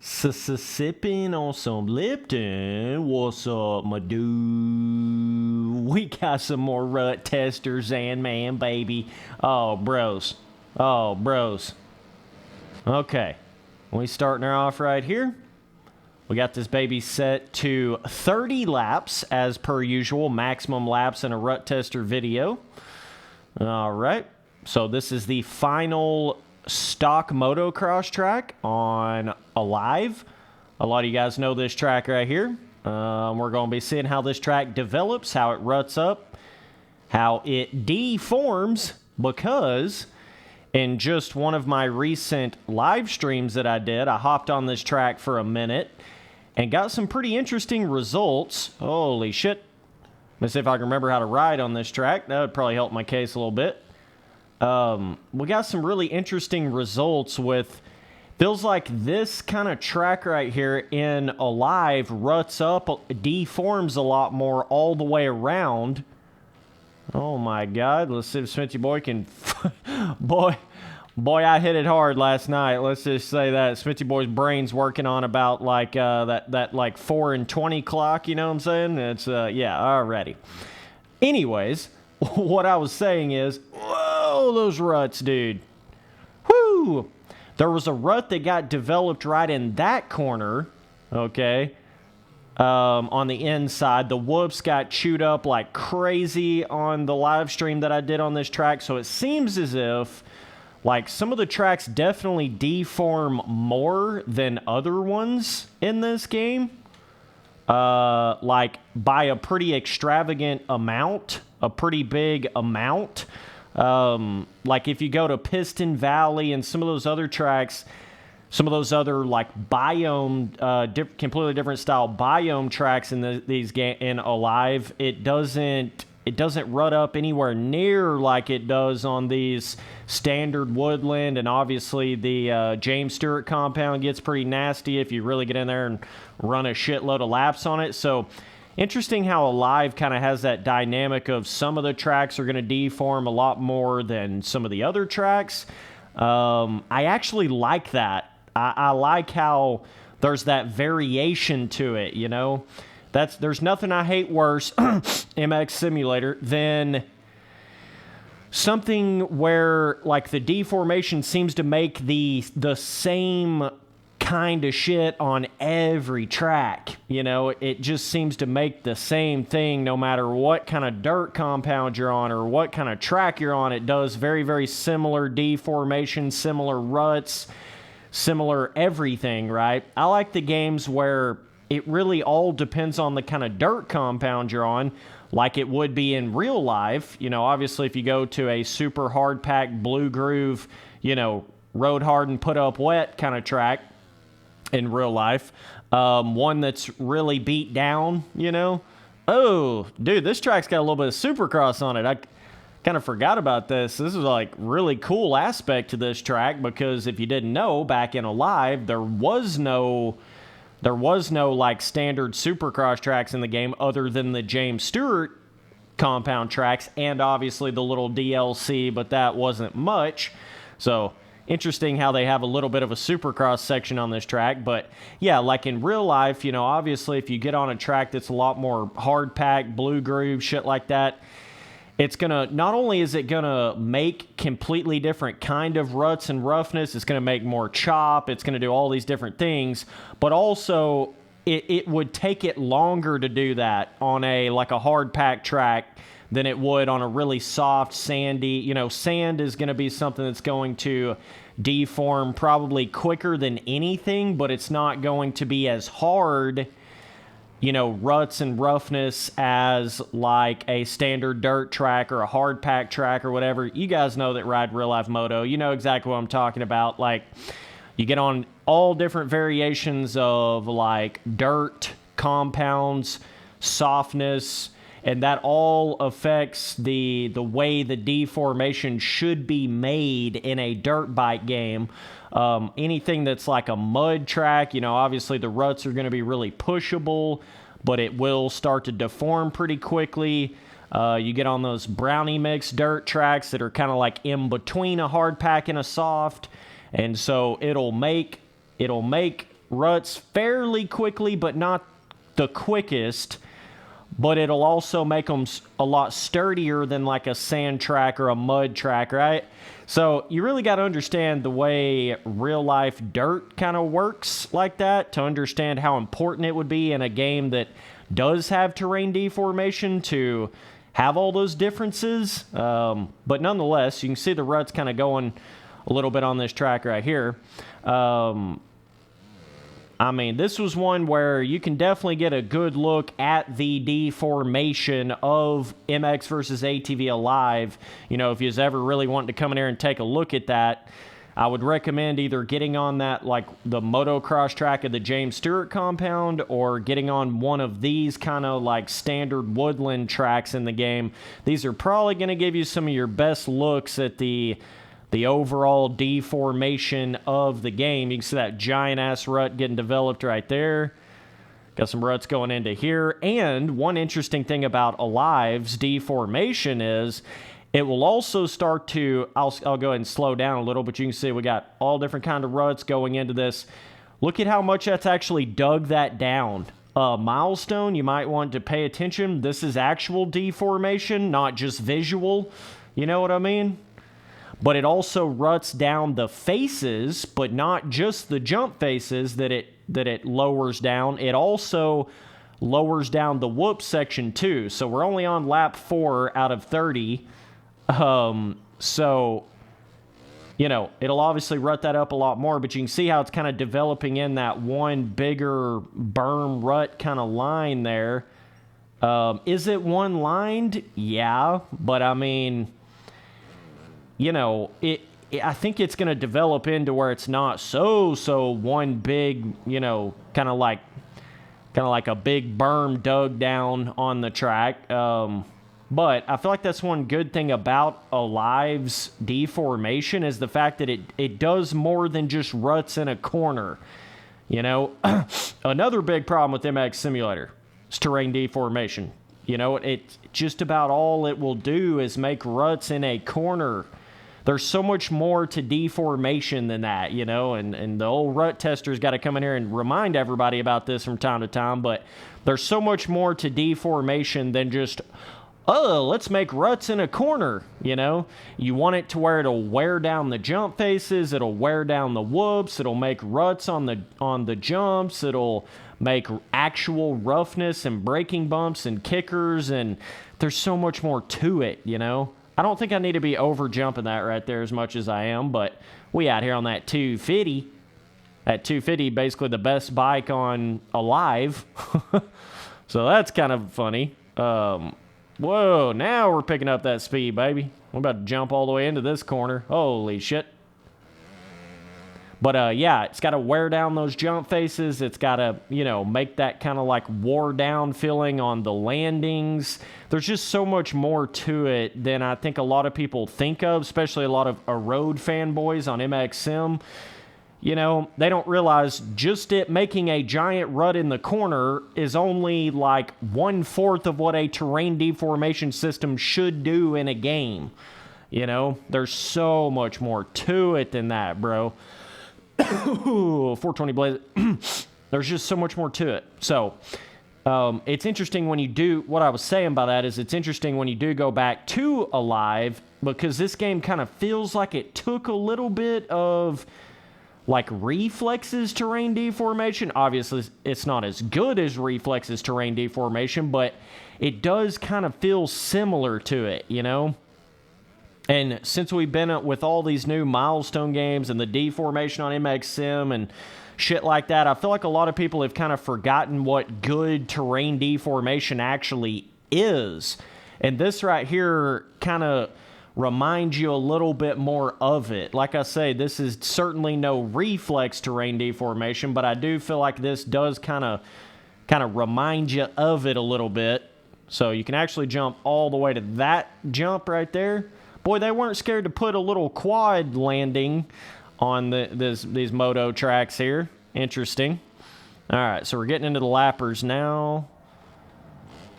Sipping on some Lipton. What's up, my dude? We got some more rut testers and man, baby. Oh, bros. Oh, bros. Okay. We starting her off right here. We got this baby set to 30 laps as per usual. Maximum laps in a rut tester video. All right. So this is the final stock motocross track on Alive. A lot of you guys know this track right here. We're going to be seeing how this track develops, how it ruts up, how it deforms, because in just one of my recent live streams that I did, I hopped on this track for a minute and got some pretty interesting results. Holy shit. Let's see if I can remember how to ride on this track. That would probably help my case a little bit. We got some really interesting results with, feels like this kind of track right here in Alive ruts up, deforms a lot more all the way around. Oh my God, let's see if Smithy Boy can, boy, I hit it hard last night. Let's just say that Smithy Boy's brain's working on about like, that like 4 and 20 clock, you know what I'm saying? It's, yeah, alrighty. Anyways, what I was saying is, whoa, those ruts, dude. Whoo! There was a rut that got developed right in that corner, okay? On the inside. The whoops got chewed up like crazy on the live stream that I did on this track, so it seems as if, like, some of the tracks definitely deform more than other ones in this game. Like, by a pretty extravagant amount. A pretty big amount. Like if you go to Piston Valley and some of those other tracks, some of those other like biome, completely different style biome tracks in these in Alive, it doesn't rut up anywhere near like it does on these standard woodland, and obviously the James Stewart compound gets pretty nasty if you really get in there and run a shitload of laps on it. So interesting how Alive kind of has that dynamic of some of the tracks are going to deform a lot more than some of the other tracks. I actually like that. I like how there's that variation to it, you know? There's nothing I hate worse, MX Simulator, than something where like the deformation seems to make the same kind of shit on every track. You know, it just seems to make the same thing no matter what kind of dirt compound you're on or what kind of track you're on. It does very, very similar deformation, similar ruts, similar everything, right? I like the games where it really all depends on the kind of dirt compound you're on, like it would be in real life. You know, obviously if you go to a super hard packed blue groove, you know, road hard and put up wet kind of track in real life, one that's really beat down, you know. Oh, dude, this track's got a little bit of Supercross on it. I kind of forgot about this. This is like really cool aspect to this track, because if you didn't know, back in Alive, there was no like standard Supercross tracks in the game other than the James Stewart compound tracks and obviously the little DLC, but that wasn't much. So interesting how they have a little bit of a Supercross section on this track. But yeah, like in real life, you know, obviously if you get on a track that's a lot more hard packed, blue groove, shit like that, it's gonna, not only is it gonna make completely different kind of ruts and roughness, it's gonna make more chop, it's gonna do all these different things, but also it would take it longer to do that on a hard packed track than it would on a really soft, sandy, you know, sand is gonna be something that's going to deform probably quicker than anything, but it's not going to be as hard, you know, ruts and roughness as like a standard dirt track or a hard pack track or whatever. You guys know that ride real life moto. You know exactly what I'm talking about. Like, you get on all different variations of like dirt, compounds, softness, and that all affects the way the deformation should be made in a dirt bike game. Anything that's like a mud track, you know, obviously the ruts are going to be really pushable, but it will start to deform pretty quickly. You get on those brownie mix dirt tracks that are kind of like in between a hard pack and a soft, and so it'll make ruts fairly quickly, but not the quickest. But it'll also make them a lot sturdier than like a sand track or a mud track, right? So you really got to understand the way real life dirt kind of works like that to understand how important it would be in a game that does have terrain deformation to have all those differences. But nonetheless, you can see the ruts kind of going a little bit on this track right here. I mean, this was one where you can definitely get a good look at the deformation of MX versus ATV Alive. You know, if you was ever really wanting to come in here and take a look at that, I would recommend either getting on that, like the motocross track of the James Stewart compound, or getting on one of these kind of like standard woodland tracks in the game. These are probably going to give you some of your best looks at the overall deformation of the game. You can see that giant-ass rut getting developed right there. Got some ruts going into here. And one interesting thing about Alive's deformation is it will also start to, I'll go ahead and slow down a little, but you can see we got all different kind of ruts going into this. Look at how much that's actually dug that down. Milestone, you might want to pay attention. This is actual deformation, not just visual. You know what I mean? But it also ruts down the faces, but not just the jump faces that it lowers down. It also lowers down the whoop section too. So we're only on lap 4 out of 30. So, you know, it'll obviously rut that up a lot more, but you can see how it's kind of developing in that one bigger berm rut kind of line there. Is it one lined? Yeah, but I mean, you know, I think it's going to develop into where it's not so one big, you know, kind of like a big berm dug down on the track. But I feel like that's one good thing about Alive's deformation is the fact that it does more than just ruts in a corner. You know, another big problem with MX Simulator is terrain deformation. You know, it just about all it will do is make ruts in a corner. There's so much more to deformation than that, you know, and the old rut tester's got to come in here and remind everybody about this from time to time, but there's so much more to deformation than just, oh, let's make ruts in a corner, you know. You want it to where it'll wear down the jump faces, it'll wear down the whoops, it'll make ruts on the jumps, it'll make actual roughness and braking bumps and kickers, and there's so much more to it, you know. I don't think I need to be over jumping that right there as much as I am, but we out here on that 250. That 250, basically the best bike on Alive. So that's kind of funny. Whoa, now we're picking up that speed, baby. We're about to jump all the way into this corner. Holy shit. But, yeah, it's got to wear down those jump faces. It's got to, you know, make that kind of like wore down feeling on the landings. There's just so much more to it than I think a lot of people think of, especially a lot of road fanboys on MX Sim. You know, they don't realize just it making a giant rut in the corner is only like 1/4 of what a terrain deformation system should do in a game. You know, there's so much more to it than that, bro. 420 Blaze. There's just so much more to it. So, it's interesting when you do, what I was saying by that is it's interesting when you do go back to Alive, because this game kind of feels like it took a little bit of like Reflex's terrain deformation. Obviously, it's not as good as Reflex's terrain deformation, but it does kind of feel similar to it, you know? And since we've been with all these new milestone games and the deformation on MX Sim and shit like that, I feel like a lot of people have kind of forgotten what good terrain deformation actually is. And this right here kind of reminds you a little bit more of it. Like I say, this is certainly no Reflex terrain deformation, but I do feel like this does kind of remind you of it a little bit. So you can actually jump all the way to that jump right there. Boy, they weren't scared to put a little quad landing on these moto tracks here. Interesting. All right, so we're getting into the lappers now.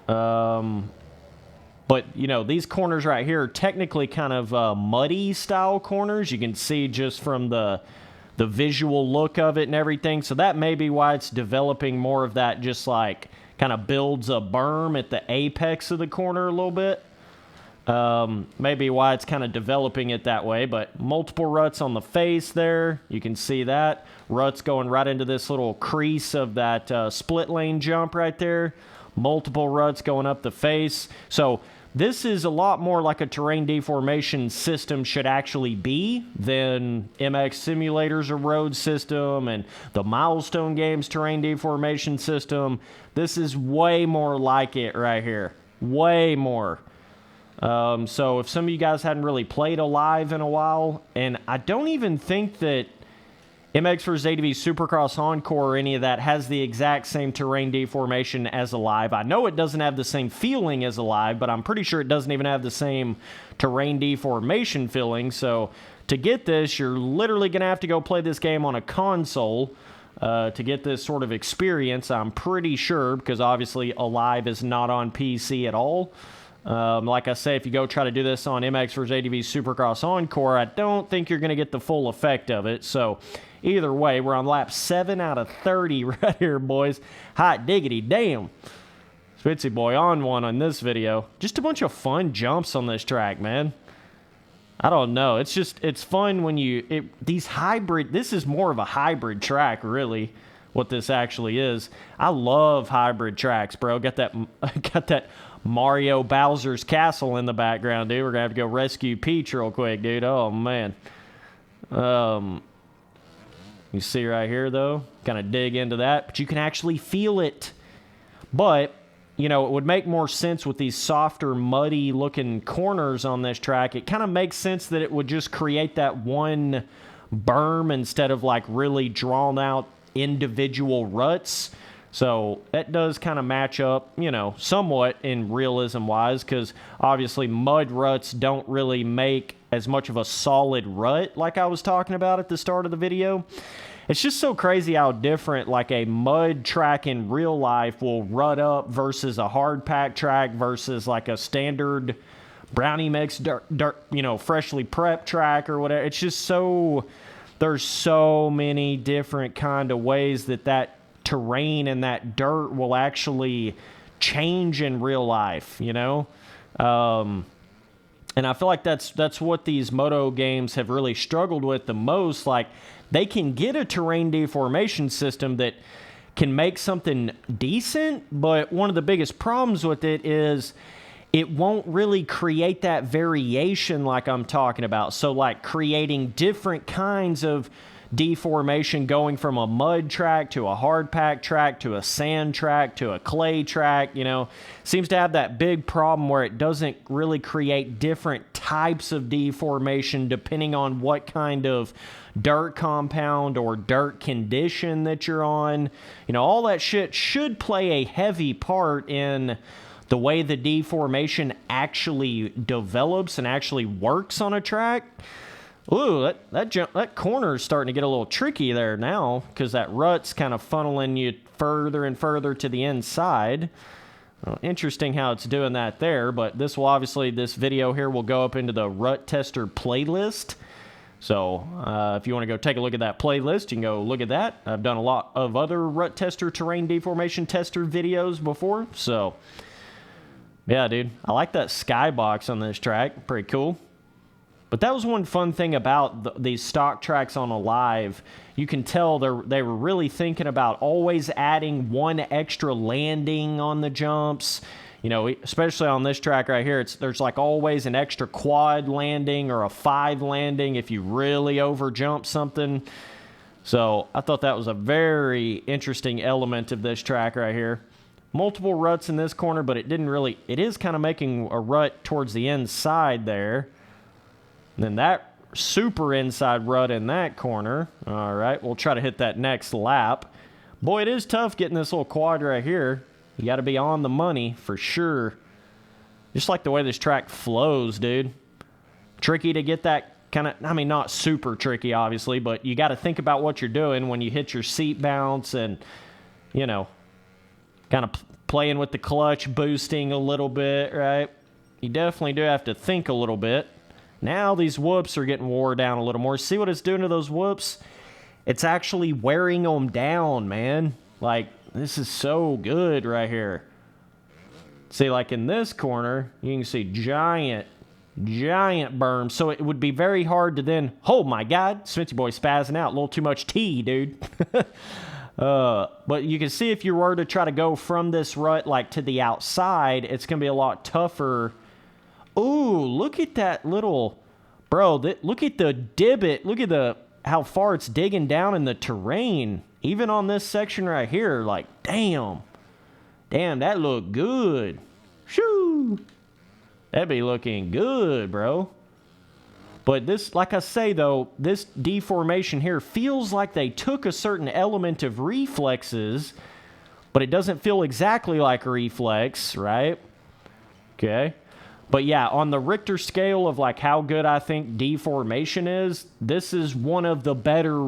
But, you know, these corners right here are technically kind of muddy style corners. You can see just from the the visual look of it and everything. So that may be why it's developing more of that, just like kind of builds a berm at the apex of the corner a little bit. Maybe why it's kind of developing it that way, but multiple ruts on the face there. You can see that. Ruts going right into this little crease of that split lane jump right there. Multiple ruts going up the face. So this is a lot more like a terrain deformation system should actually be than MX Simulator's a road system and the Milestone Games terrain deformation system. This is way more like it right here. Way more. So if some of you guys hadn't really played Alive in a while, and I don't even think that MX vs. ATV Supercross Encore or any of that has the exact same terrain deformation as Alive. I know it doesn't have the same feeling as Alive, but I'm pretty sure it doesn't even have the same terrain deformation feeling. So to get this, you're literally going to have to go play this game on a console to get this sort of experience, I'm pretty sure, because obviously Alive is not on PC at all. Like I say, if you go try to do this on MX vs. ATV Supercross Encore, I don't think you're going to get the full effect of it. So either way, we're on lap 7 out of 30 right here, boys. Hot diggity damn. Spitzy boy on one on this video. Just a bunch of fun jumps on this track, man. I don't know. It's just, it's fun when you, these hybrid, this is more of a hybrid track, really, what this actually is. I love hybrid tracks, bro. Got that Mario Bowser's Castle in the background, dude. We're going to have to go rescue Peach real quick, dude. Oh, man. You see right here, though? Kind of dig into that. But you can actually feel it. But, you know, it would make more sense with these softer, muddy-looking corners on this track. It kind of makes sense that it would just create that one berm instead of, like, really drawn-out individual ruts. So that does kind of match up, you know, somewhat in realism-wise, because obviously mud ruts don't really make as much of a solid rut like I was talking about at the start of the video. It's just so crazy how different like a mud track in real life will rut up versus a hard pack track versus like a standard brownie mix dirt, you know, freshly prepped track or whatever. It's just so, there's so many different kind of ways that terrain and that dirt will actually change in real life, you know? And I feel like that's what these moto games have really struggled with the most. Like, they can get a terrain deformation system that can make something decent, but one of the biggest problems with it is it won't really create that variation like I'm talking about. So, like, creating different kinds of deformation, going from a mud track to a hard pack track to a sand track to a clay track, you know, seems to have that big problem where it doesn't really create different types of deformation depending on what kind of dirt compound or dirt condition that you're on. You know, all that shit should play a heavy part in the way the deformation actually develops and actually works on a track. Ooh, that corner is starting to get a little tricky there now because that rut's kind of funneling you further and further to the inside. Well, interesting how it's doing that there, but this video here will go up into the Rut Tester playlist. So if you want to go take a look at that playlist, you can go look at that. I've done a lot of other Rut Tester terrain deformation tester videos before, so yeah, dude. I like that skybox on this track. Pretty cool. But that was one fun thing about these stock tracks on Alive. You can tell they were really thinking about always adding one extra landing on the jumps. You know, especially on this track right here, there's like always an extra quad landing or a 5 landing if you really over jump something. So I thought that was a very interesting element of this track right here. Multiple ruts in this corner, but it is kind of making a rut towards the inside there. And then that super inside rut in that corner. All right, we'll try to hit that next lap. Boy, it is tough getting this little quad right here. You got to be on the money for sure. Just like the way this track flows, dude. Tricky to get that kind of, I mean, not super tricky, obviously, but you got to think about what you're doing when you hit your seat bounce and, you know, kind of playing with the clutch, boosting a little bit, right? You definitely do have to think a little bit. Now these whoops are getting wore down a little more. See what it's doing to those whoops? It's actually wearing them down, man. Like, this is so good right here. See, like in this corner, you can see giant berms. So it would be very hard to then, oh my God, Smithy Boy spazzing out. A little too much tea, dude. But you can see if you were to try to go from this rut, like to the outside, it's going to be a lot tougher. Ooh, look at that little, bro, look at the divot. Look at how far it's digging down in the terrain. Even on this section right here, like, damn, that looked good. Shoo. That'd be looking good, bro. But this, like I say, though, this deformation here feels like they took a certain element of reflexes, but it doesn't feel exactly like reflex, right? Okay. But yeah, on the Richter scale of like how good I think deformation is, this is one of the better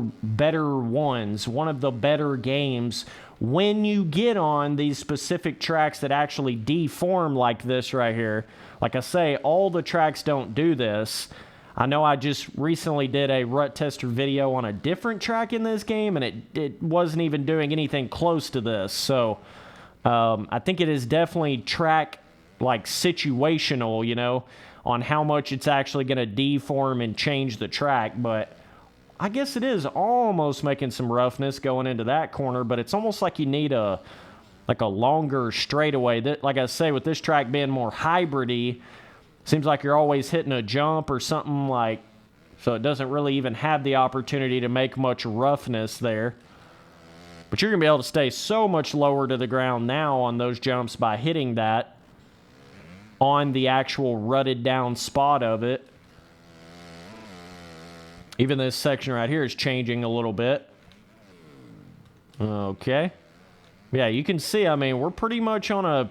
ones, one of the better games when you get on these specific tracks that actually deform like this right here. Like I say, all the tracks don't do this. I know I just recently did a rut tester video on a different track in this game, and it wasn't even doing anything close to this. So I think it is definitely track like situational, you know, on how much it's actually going to deform and change the track. But I guess it is almost making some roughness going into that corner, but it's almost like you need a longer straightaway. That, like I say, with this track being more hybrid-y, seems like you're always hitting a jump or something, like, so it doesn't really even have the opportunity to make much roughness there. But you're going to be able to stay so much lower to the ground now on those jumps by hitting that on the actual rutted down spot of it. Even this section right here is changing a little bit. Okay. Yeah, you can see, I mean, we're pretty much on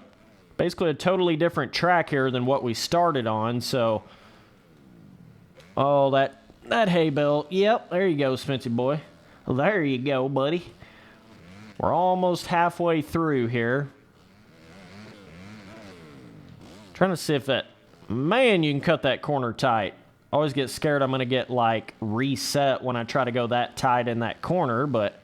basically a totally different track here than what we started on, so. Oh, that hay bale. Yep, there you go, Smithy boy. Well, there you go, buddy. We're almost halfway through here. Trying to see if that, man, you can cut that corner tight. I always get scared I'm going to get, like, reset when I try to go that tight in that corner, but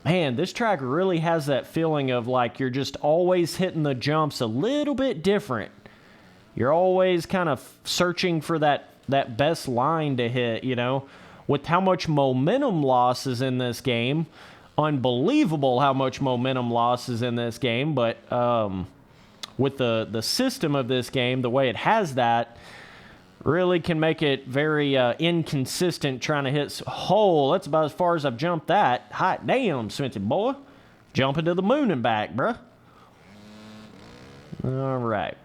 man, this track really has that feeling of, like, you're just always hitting the jumps a little bit different. You're always kind of searching for that best line to hit, you know. With how much momentum loss is in this game, unbelievable how much momentum loss is in this game, but with the system of this game, the way it has that, really can make it very inconsistent trying to hit. Oh, that's about as far as I've jumped that. Hot damn, Smithy boy. Jumping to the moon and back, bruh. All right.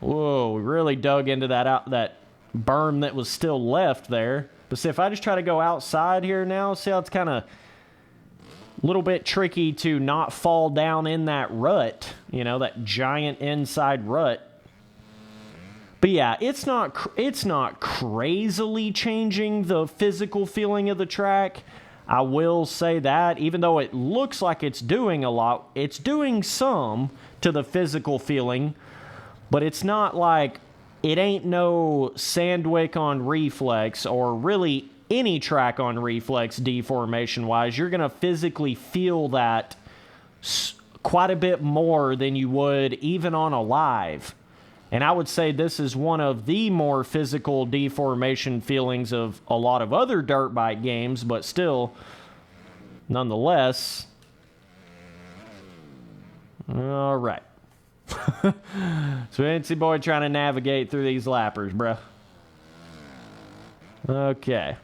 Whoa, we really dug into that berm that was still left there. But see, if I just try to go outside here now, see how it's kind of a little bit tricky to not fall down in that rut, you know, that giant inside rut. But yeah, it's not crazily changing the physical feeling of the track. I will say that, even though it looks like it's doing a lot, it's doing some to the physical feeling, but it's not like, it ain't no Sandwick on Reflex, or really any track on Reflex deformation-wise. You're going to physically feel that quite a bit more than you would even on a live. And I would say this is one of the more physical deformation feelings of a lot of other dirt bike games, but still, nonetheless. All right. Smithy boy trying to navigate through these lappers, bro. Okay.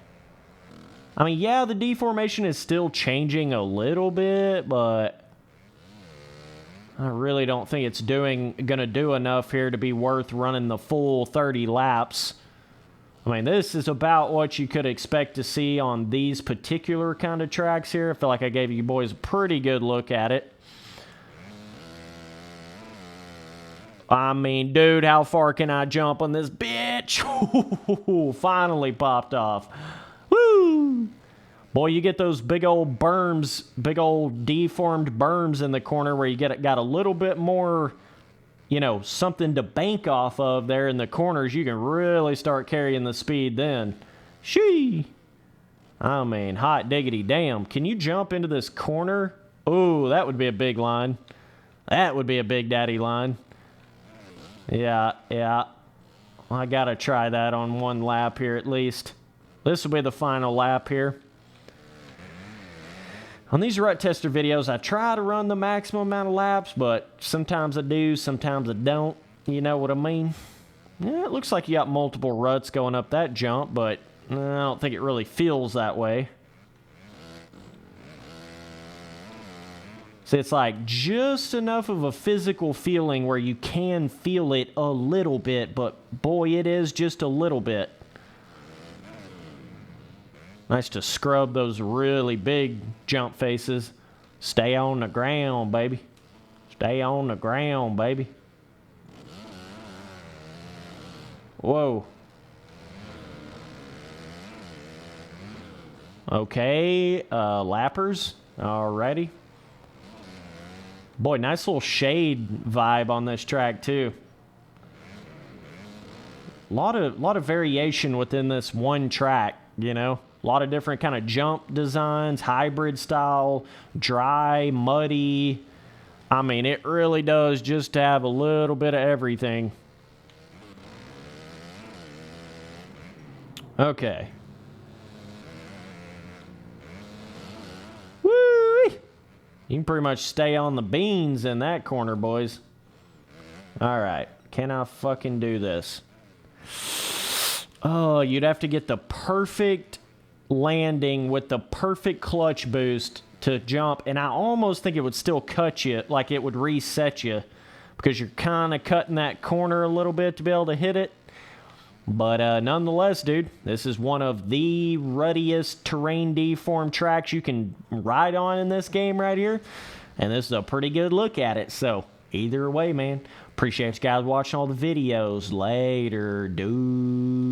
I mean, yeah, the deformation is still changing a little bit, but I really don't think it's gonna do enough here to be worth running the full 30 laps. I mean, this is about what you could expect to see on these particular kind of tracks here. I feel like I gave you boys a pretty good look at it. I mean, dude, how far can I jump on this bitch? Ooh, finally popped off. Woo! Boy, you get those big old berms, big old deformed berms in the corner where you got a little bit more you know, something to bank off of there in the corners, you can really start carrying the speed then. Shee! I mean, hot diggity damn. Can you jump into this corner? Oh, that would be a big line. That would be a big daddy line. Yeah. I gotta try that on one lap here at least. This will be the final lap here. On these rut tester videos, I try to run the maximum amount of laps, but sometimes I do, sometimes I don't. You know what I mean? Yeah, it looks like you got multiple ruts going up that jump, but I don't think it really feels that way. See, it's like just enough of a physical feeling where you can feel it a little bit, but boy, it is just a little bit. Nice to scrub those really big jump faces. Stay on the ground, baby. Stay on the ground, baby. Whoa. Okay, lappers. Alrighty. Boy, nice little shade vibe on this track too. A lot of variation within this one track, you know. A lot of different kind of jump designs, hybrid style, dry, muddy. I mean, it really does just have a little bit of everything. Okay. Woo! You can pretty much stay on the beans in that corner, boys. All right. Can I fucking do this? Oh, you'd have to get the perfect landing with the perfect clutch boost to jump, and I almost think it would still cut you, like it would reset you, because you're kind of cutting that corner a little bit to be able to hit it. But nonetheless, dude, this is one of the ruttiest terrain deformed tracks you can ride on in this game right here, and this is a pretty good look at it. So either way, man, appreciate you guys watching all the videos. Later, dude.